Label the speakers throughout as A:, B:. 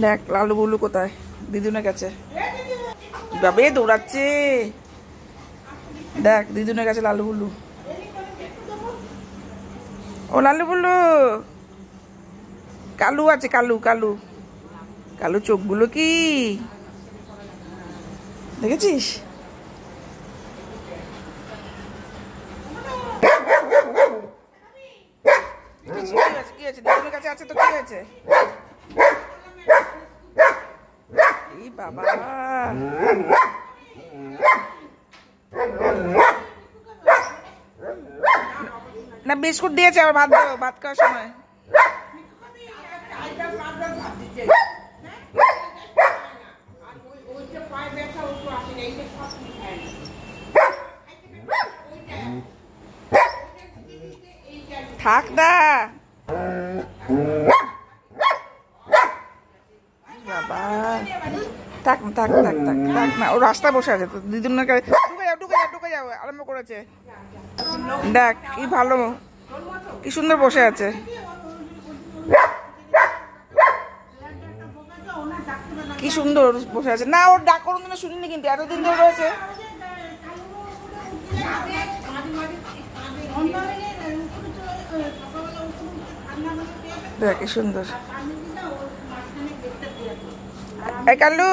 A: দেখ লালু বুলু কোথায়, দিদুনের কাছে যাবে, দৌড়াচ্ছে। দেখ দিদুনের কাছে লালু বুলু। ও লালু বুলু, কালু আছে, কালু কালু কালু চোখগুলো কি দেখেছিস? কি আছে দিদুনের কাছে আছে তো, কি হয়েছে? এই বাবা, না বিস্কুট দিয়েছে, আবার ভাত দেবো, ভাত খাওয়ার সময়। থাক না বাবা, থাক না থাক থাক থাক থাক না, ও রাস্তায় বসে আছে তো, দিদুনের কাছে ঢুকে যাও ঢুকে যাও ঢুকে যাও, আরম্ভ করেছে। দেখ কি ভালো, কি সুন্দর বসে আছে। কি সুন্দর বসে আছে। না ওর ডাক কোনোদিনও শুনিনি, কিন্তু এতদিন ধরে রয়েছে। দেখ কি সুন্দর। এই কালু,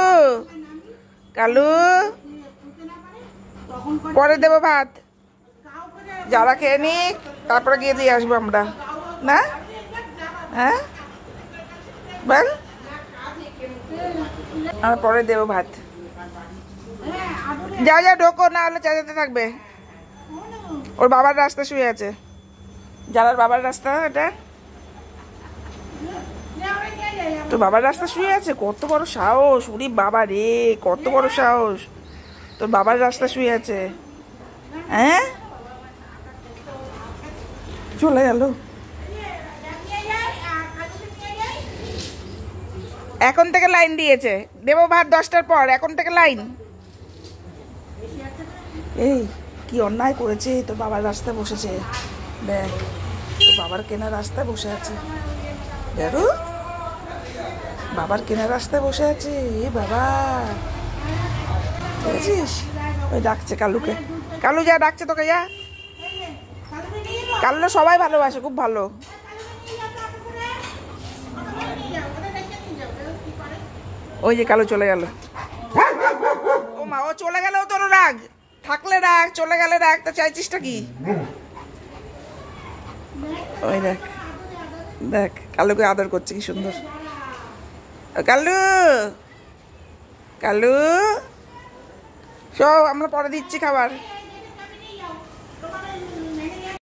A: কালু পরে দেবো ভাত, যারা খেয়ে নি তারপরে গিয়ে দিয়ে আসবো আমরা, না? হ্যাঁ বল, আর পরে দেবো ভাত। যাও যাও ঢোকো, না হলে চেঁচাতে থাকবে। ওর বাবার রাস্তা শুয়ে আছে, যারার বাবার রাস্তা এটা, তোর বাবার রাস্তা শুয়ে আছে। কত বড় সাহস, উরি বাবা রে, কত বড় সাহস, তোর বাবার রাস্তা শুয়ে আছে। হ্যাঁ চলে গেল। এখন থেকে লাইন দিয়েছে, দেবো ভাত 10টার পর, এখন থেকে লাইন। এই কি অন্যায় করেছে, তোর বাবার রাস্তায় বসেছে। দেখ তোর বাবার কেনা রাস্তায় বসে আছে, দেখো বাবার কেনা রাস্তায় বসে আছে। এ বাবা, দেখেছিস? ওই ডাকছে কালুকে, কালু যা ডাকছে তোকে, যা। কালু সবাই ভালোবাসে, খুব ভালো। ওই যে কালু চলে গেল। ও মা, ও চলে গেল, তোর রাগ থাকলে রাগ, চলে গেলে রাগ, তা চাইছিসটা কি? ওই দেখ দেখ কালুকে আদর করছে, কি সুন্দর। কালু, কালু সব আমরা পরে দিচ্ছি খাবার।